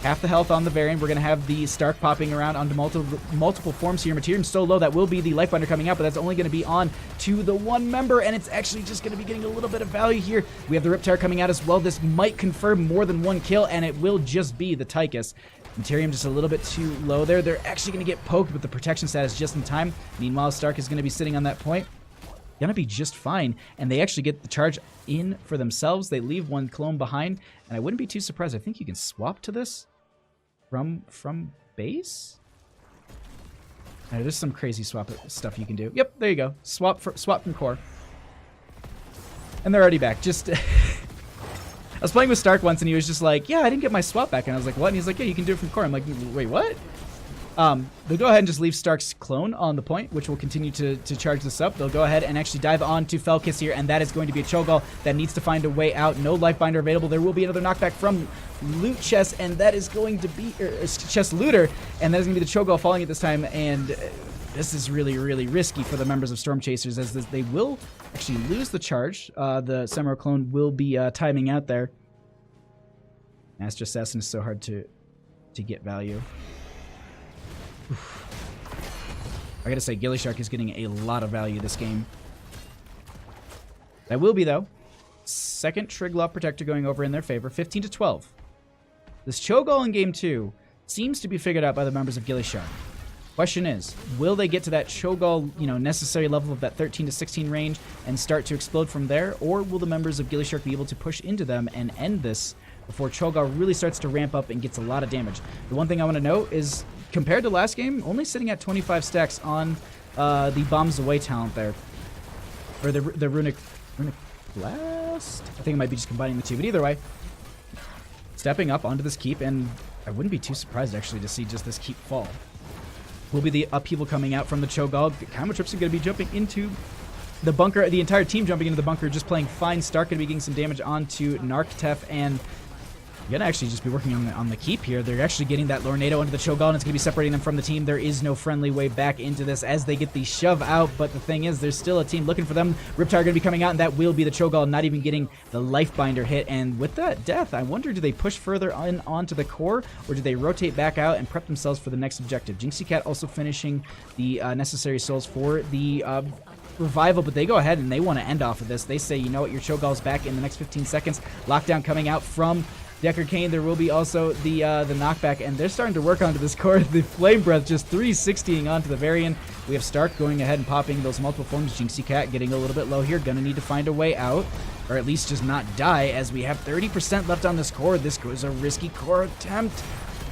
Half the health on the Varian. We're going to have the Stark popping around onto multiple forms here. Materium's so low, that will be the Lifebinder coming out, but that's only going to be on to the one member, and it's actually just going to be getting a little bit of value here. We have the Riptide coming out as well. This might confirm more than one kill, and it will just be the Tychus. Materium just a little bit too low there. They're actually going to get poked with the protection status just in time. Meanwhile, Stark is going to be sitting on that point. Gonna be just fine, and they actually get the charge in for themselves. They leave one clone behind, and I wouldn't be too surprised. I think you can swap to this from base. There's some crazy swap stuff you can do. Yep, there you go. Swap from core, and they're already back. Just I was playing with Stark once, and he was just like, "Yeah, I didn't get my swap back," and I was like, "What?" And he's like, "Yeah, you can do it from core." I'm like, "Wait, what?" They'll go ahead and just leave Stark's clone on the point, which will continue to charge this up. They'll go ahead and actually dive on to Felkiss here, and that is going to be a Cho'Gall that needs to find a way out. No Lifebinder available. There will be another knockback from Loot Chest, and that is going to be Chest Looter, and that is going to be the Cho'Gall falling at this time, and this is really risky for the members of Storm Chasers, as they will actually lose the charge. The Samurai clone will be timing out there. Master Assassin is so hard to get value. I gotta say, gillyShark is getting a lot of value this game. That will be, though, second Triglav Protector going over in their favor, 15 to 12. This Cho'Gall in game 2 seems to be figured out by the members of gillyShark. Question is, will they get to that Cho'Gall, necessary level of that 13 to 16 range and start to explode from there, or will the members of gillyShark be able to push into them and end this before Cho'Gall really starts to ramp up and gets a lot of damage? The one thing I want to note is, compared to last game, only sitting at 25 stacks on the Bombs Away talent there. Or the Runic Blast? I think it might be just combining the two, but either way, stepping up onto this keep, and I wouldn't be too surprised actually to see just this keep fall. Will be the upheaval coming out from the Cho'Gall. Camera Trips are going to be jumping into the bunker, the entire team jumping into the bunker, just playing fine. Stark going to be getting some damage onto Narktef, and you're gonna actually just be working on the keep here. They're actually getting that Lornado into the Cho'Gall, and it's gonna be separating them from the team. There is no friendly way back into this as they get the shove out, but the thing is, there's still a team looking for them. Riptide gonna be coming out, and that will be the Cho'Gall, not even getting the Lifebinder hit. And with that death, I wonder, do they push further onto the core, or do they rotate back out and prep themselves for the next objective? Jinxie Cat also finishing the necessary souls for the revival, but they go ahead and they want to end off of this. They say, you know what, your Cho'Gall's back in the next 15 seconds. Lockdown coming out from Decker Kane, there will be also the knockback, and they're starting to work onto this core. The Flame Breath just 360ing onto the Varian. We have Stark going ahead and popping those multiple forms. Jinxie Cat getting a little bit low here. Gonna need to find a way out, or at least just not die, as we have 30% left on this core. This is a risky core attempt,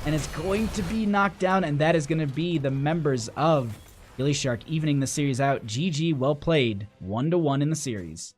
and it's going to be knocked down, and that is going to be the members of gillyShark evening the series out. GG, well played. 1-1 in the series.